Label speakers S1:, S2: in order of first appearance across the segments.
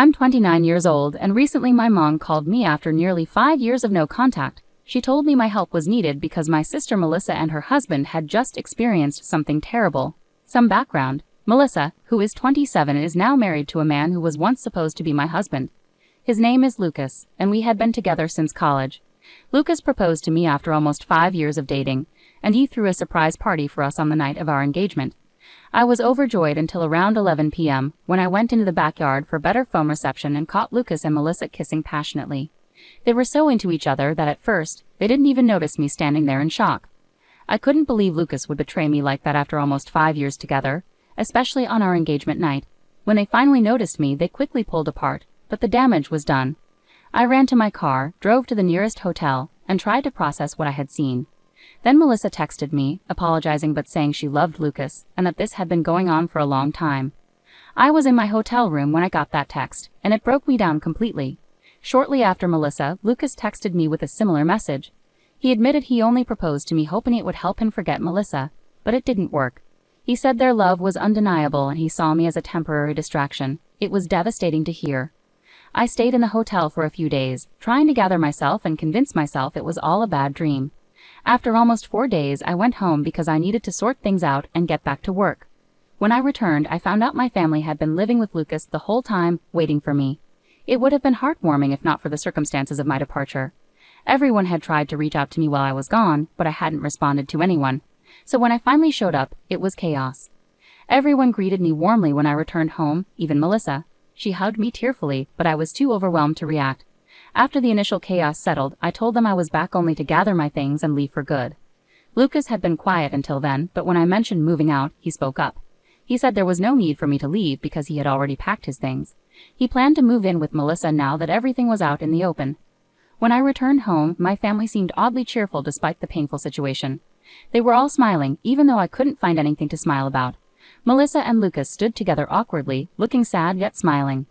S1: I'm 29 years old, and recently my mom called me after nearly 5 years of no contact. She told me my help was needed because my sister Melissa and her husband had just experienced something terrible. Some background. Melissa, who is 27, is now married to a man who was once supposed to be my husband. His name is Lucas, and we had been together since college. Lucas proposed to me after almost 5 years of dating, and he threw a surprise party for us on the night of our engagement. I was overjoyed until around 11 p.m., when I went into the backyard for better phone reception and caught Lucas and Melissa kissing passionately. They were so into each other that at first, they didn't even notice me standing there in shock. I couldn't believe Lucas would betray me like that after almost 5 years together, especially on our engagement night. When they finally noticed me, they quickly pulled apart, but the damage was done. I ran to my car, drove to the nearest hotel, and tried to process what I had seen. Then Melissa texted me, apologizing but saying she loved Lucas, and that this had been going on for a long time. I was in my hotel room when I got that text, and it broke me down completely. Shortly after Melissa, Lucas texted me with a similar message. He admitted he only proposed to me hoping it would help him forget Melissa, but it didn't work. He said their love was undeniable and he saw me as a temporary distraction. It was devastating to hear. I stayed in the hotel for a few days, trying to gather myself and convince myself it was all a bad dream. After almost 4 days, I went home because I needed to sort things out and get back to work. When I returned, I found out my family had been living with Lucas the whole time, waiting for me. It would have been heartwarming if not for the circumstances of my departure. Everyone had tried to reach out to me while I was gone, but I hadn't responded to anyone. So when I finally showed up, it was chaos. Everyone greeted me warmly when I returned home, even Melissa. She hugged me tearfully, but I was too overwhelmed to react. After the initial chaos settled, I told them I was back only to gather my things and leave for good. Lucas had been quiet until then, but when I mentioned moving out, he spoke up. He said there was no need for me to leave because he had already packed his things. He planned to move in with Melissa now that everything was out in the open. When I returned home, my family seemed oddly cheerful despite the painful situation. They were all smiling, even though I couldn't find anything to smile about. Melissa and Lucas stood together awkwardly, looking sad yet smiling.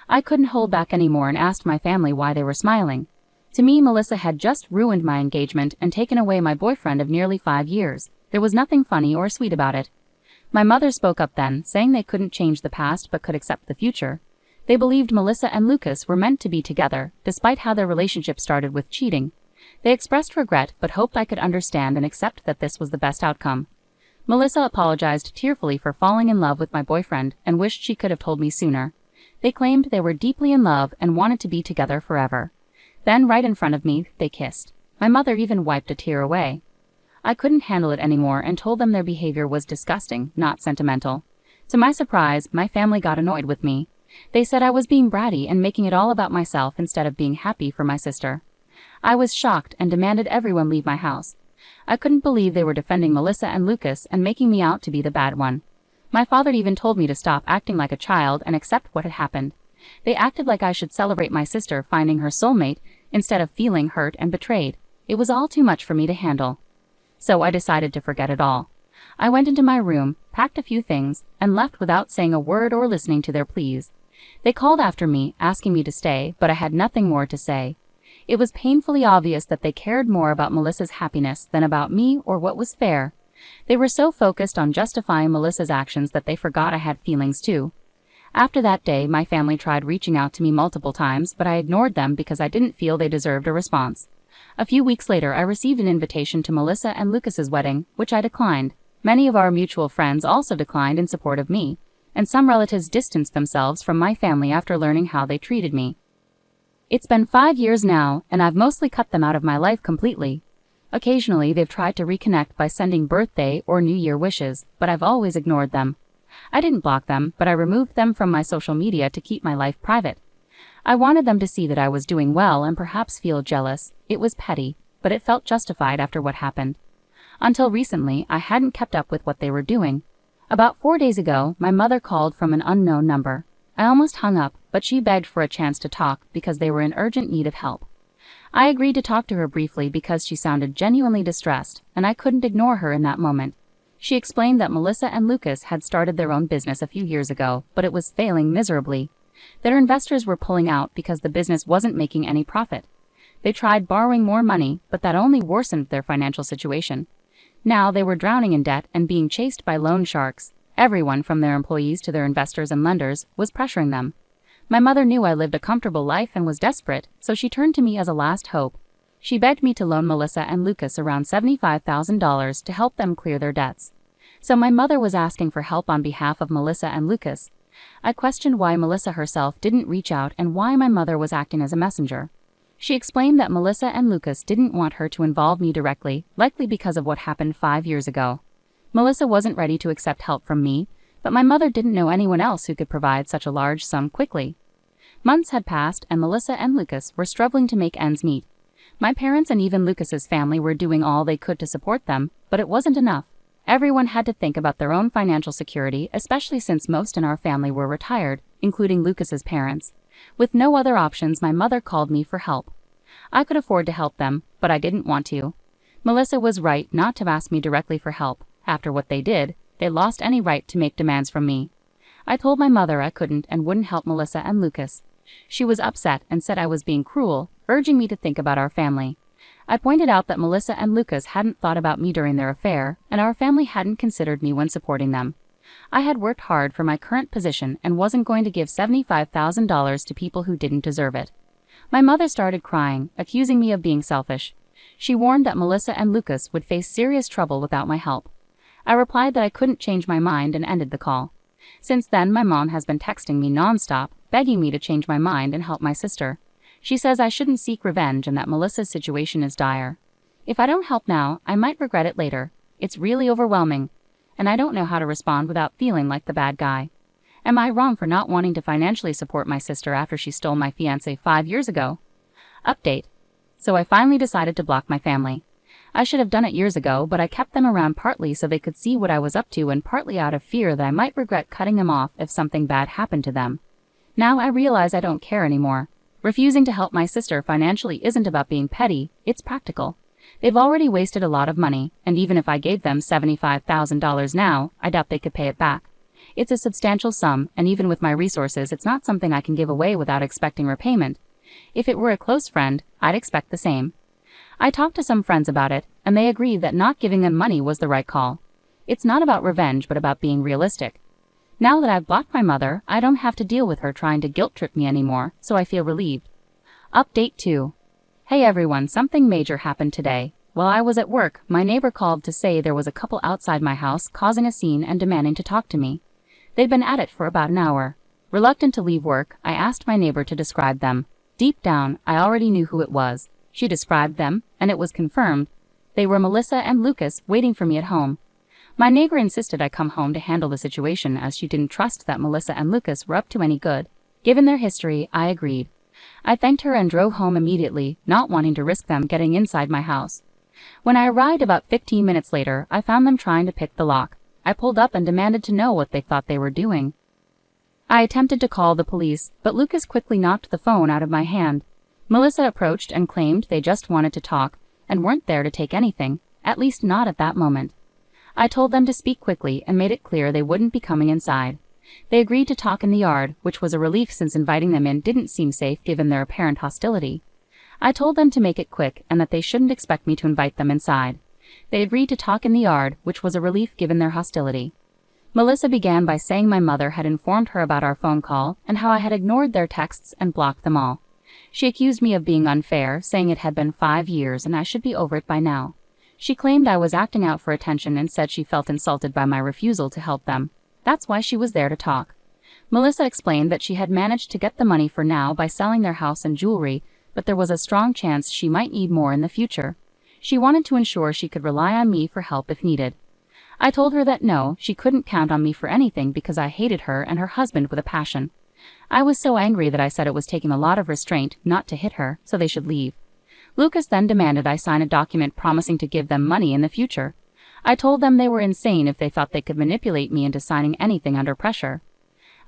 S1: I couldn't hold back anymore and asked my family why they were smiling. To me, Melissa had just ruined my engagement and taken away my boyfriend of nearly 5 years. There was nothing funny or sweet about it. My mother spoke up then, saying they couldn't change the past but could accept the future. They believed Melissa and Lucas were meant to be together, despite how their relationship started with cheating. They expressed regret but hoped I could understand and accept that this was the best outcome. Melissa apologized tearfully for falling in love with my boyfriend and wished she could have told me sooner. They claimed they were deeply in love and wanted to be together forever. Then, right in front of me, they kissed. My mother even wiped a tear away. I couldn't handle it anymore and told them their behavior was disgusting, not sentimental. To my surprise, my family got annoyed with me. They said I was being bratty and making it all about myself instead of being happy for my sister. I was shocked and demanded everyone leave my house. I couldn't believe they were defending Melissa and Lucas and making me out to be the bad one. My father even told me to stop acting like a child and accept what had happened. They acted like I should celebrate my sister finding her soulmate instead of feeling hurt and betrayed. It was all too much for me to handle. So I decided to forget it all. I went into my room, packed a few things, and left without saying a word or listening to their pleas. They called after me, asking me to stay, but I had nothing more to say. It was painfully obvious that they cared more about Melissa's happiness than about me or what was fair. They were so focused on justifying Melissa's actions that they forgot I had feelings too. After that day, my family tried reaching out to me multiple times, but I ignored them because I didn't feel they deserved a response. A few weeks later, I received an invitation to Melissa and Lucas's wedding, which I declined. Many of our mutual friends also declined in support of me, and some relatives distanced themselves from my family after learning how they treated me. It's been 5 years now, and I've mostly cut them out of my life completely. Occasionally, they've tried to reconnect by sending birthday or New Year wishes, but I've always ignored them. I didn't block them, but I removed them from my social media to keep my life private. I wanted them to see that I was doing well and perhaps feel jealous. It was petty, but it felt justified after what happened. Until recently, I hadn't kept up with what they were doing. About 4 days ago, my mother called from an unknown number. I almost hung up, but she begged for a chance to talk because they were in urgent need of help. I agreed to talk to her briefly because she sounded genuinely distressed, and I couldn't ignore her in that moment. She explained that Melissa and Lucas had started their own business a few years ago, but it was failing miserably. Their investors were pulling out because the business wasn't making any profit. They tried borrowing more money, but that only worsened their financial situation. Now they were drowning in debt and being chased by loan sharks. Everyone, from their employees to their investors and lenders, was pressuring them. My mother knew I lived a comfortable life and was desperate, so she turned to me as a last hope. She begged me to loan Melissa and Lucas around $75,000 to help them clear their debts. So my mother was asking for help on behalf of Melissa and Lucas. I questioned why Melissa herself didn't reach out and why my mother was acting as a messenger. She explained that Melissa and Lucas didn't want her to involve me directly, likely because of what happened 5 years ago. Melissa wasn't ready to accept help from me, but my mother didn't know anyone else who could provide such a large sum quickly. Months had passed and Melissa and Lucas were struggling to make ends meet. My parents and even Lucas's family were doing all they could to support them, but it wasn't enough. Everyone had to think about their own financial security, especially since most in our family were retired, including Lucas's parents. With no other options, my mother called me for help. I could afford to help them, but I didn't want to. Melissa was right not to ask me directly for help. After what they did, they lost any right to make demands from me. I told my mother I couldn't and wouldn't help Melissa and Lucas. She was upset and said I was being cruel, urging me to think about our family. I pointed out that Melissa and Lucas hadn't thought about me during their affair, and our family hadn't considered me when supporting them. I had worked hard for my current position and wasn't going to give $75,000 to people who didn't deserve it. My mother started crying, accusing me of being selfish. She warned that Melissa and Lucas would face serious trouble without my help. I replied that I couldn't change my mind and ended the call. Since then, my mom has been texting me nonstop, begging me to change my mind and help my sister. She says I shouldn't seek revenge and that Melissa's situation is dire. If I don't help now, I might regret it later. It's really overwhelming, and I don't know how to respond without feeling like the bad guy. Am I wrong for not wanting to financially support my sister after she stole my fiancé 5 years ago? Update. So I finally decided to block my family. I should have done it years ago, but I kept them around partly so they could see what I was up to and partly out of fear that I might regret cutting them off if something bad happened to them. Now I realize I don't care anymore. Refusing to help my sister financially isn't about being petty, it's practical. They've already wasted a lot of money, and even if I gave them $75,000 now, I doubt they could pay it back. It's a substantial sum, and even with my resources, it's not something I can give away without expecting repayment. If it were a close friend, I'd expect the same. I talked to some friends about it, and they agreed that not giving them money was the right call. It's not about revenge, but about being realistic. Now that I've blocked my mother, I don't have to deal with her trying to guilt-trip me anymore, so I feel relieved. Update 2. Hey everyone, something major happened today. While I was at work, my neighbor called to say there was a couple outside my house causing a scene and demanding to talk to me. They'd been at it for about an hour. Reluctant to leave work, I asked my neighbor to describe them. Deep down, I already knew who it was. She described them, and it was confirmed. They were Melissa and Lucas waiting for me at home. My neighbor insisted I come home to handle the situation as she didn't trust that Melissa and Lucas were up to any good. Given their history, I agreed. I thanked her and drove home immediately, not wanting to risk them getting inside my house. When I arrived about 15 minutes later, I found them trying to pick the lock. I pulled up and demanded to know what they thought they were doing. I attempted to call the police, but Lucas quickly knocked the phone out of my hand. Melissa approached and claimed they just wanted to talk and weren't there to take anything, at least not at that moment. I told them to speak quickly and made it clear they wouldn't be coming inside. They agreed to talk in the yard, which was a relief since inviting them in didn't seem safe given their apparent hostility. I told them to make it quick and that they shouldn't expect me to invite them inside. They agreed to talk in the yard, which was a relief given their hostility. Melissa began by saying my mother had informed her about our phone call and how I had ignored their texts and blocked them all. She accused me of being unfair, saying it had been 5 years and I should be over it by now. She claimed I was acting out for attention and said she felt insulted by my refusal to help them. That's why she was there to talk. Melissa explained that she had managed to get the money for now by selling their house and jewelry, but there was a strong chance she might need more in the future. She wanted to ensure she could rely on me for help if needed. I told her that no, she couldn't count on me for anything because I hated her and her husband with a passion. I was so angry that I said it was taking a lot of restraint not to hit her, so they should leave. Lucas then demanded I sign a document promising to give them money in the future. I told them they were insane if they thought they could manipulate me into signing anything under pressure.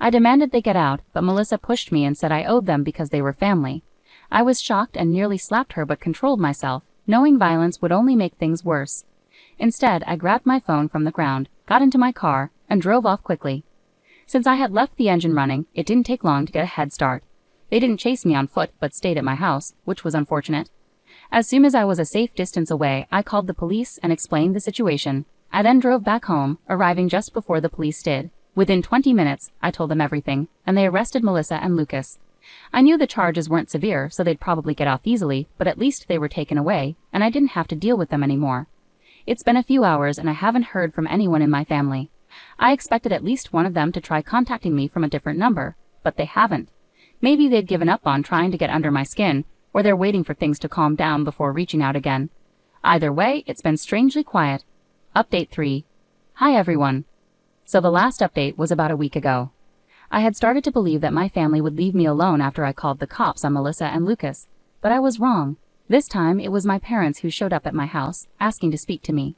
S1: I demanded they get out, but Melissa pushed me and said I owed them because they were family. I was shocked and nearly slapped her but controlled myself, knowing violence would only make things worse. Instead, I grabbed my phone from the ground, got into my car, and drove off quickly. Since I had left the engine running, it didn't take long to get a head start. They didn't chase me on foot but stayed at my house, which was unfortunate. As soon as I was a safe distance away, I called the police and explained the situation. I then drove back home, arriving just before the police did. Within 20 minutes, I told them everything, and they arrested Melissa and Lucas. I knew the charges weren't severe, so they'd probably get off easily, but at least they were taken away, and I didn't have to deal with them anymore. It's been a few hours and I haven't heard from anyone in my family. I expected at least one of them to try contacting me from a different number, but they haven't. Maybe they'd given up on trying to get under my skin, or they're waiting for things to calm down before reaching out again. Either way, it's been strangely quiet. Update 3. Hi everyone. So the last update was about a week ago. I had started to believe that my family would leave me alone after I called the cops on Melissa and Lucas, but I was wrong. This time, it was my parents who showed up at my house, asking to speak to me.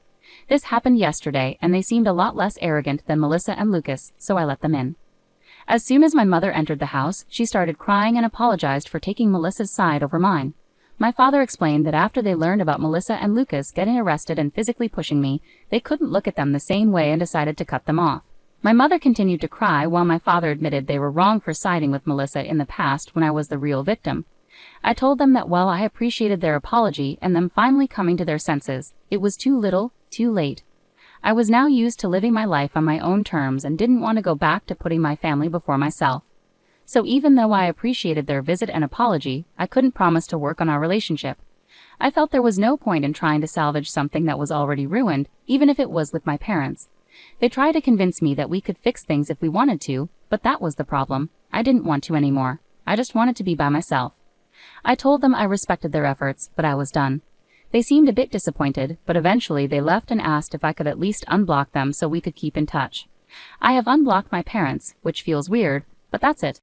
S1: This happened yesterday, and they seemed a lot less arrogant than Melissa and Lucas, so I let them in. As soon as my mother entered the house, she started crying and apologized for taking Melissa's side over mine. My father explained that after they learned about Melissa and Lucas getting arrested and physically pushing me, they couldn't look at them the same way and decided to cut them off. My mother continued to cry while my father admitted they were wrong for siding with Melissa in the past when I was the real victim. I told them that while I appreciated their apology and them finally coming to their senses, it was too little, too late. I was now used to living my life on my own terms and didn't want to go back to putting my family before myself. So even though I appreciated their visit and apology, I couldn't promise to work on our relationship. I felt there was no point in trying to salvage something that was already ruined, even if it was with my parents. They tried to convince me that we could fix things if we wanted to, but that was the problem. I didn't want to anymore. I just wanted to be by myself. I told them I respected their efforts, but I was done. They seemed a bit disappointed, but eventually they left and asked if I could at least unblock them so we could keep in touch. I have unblocked my parents, which feels weird, but that's it.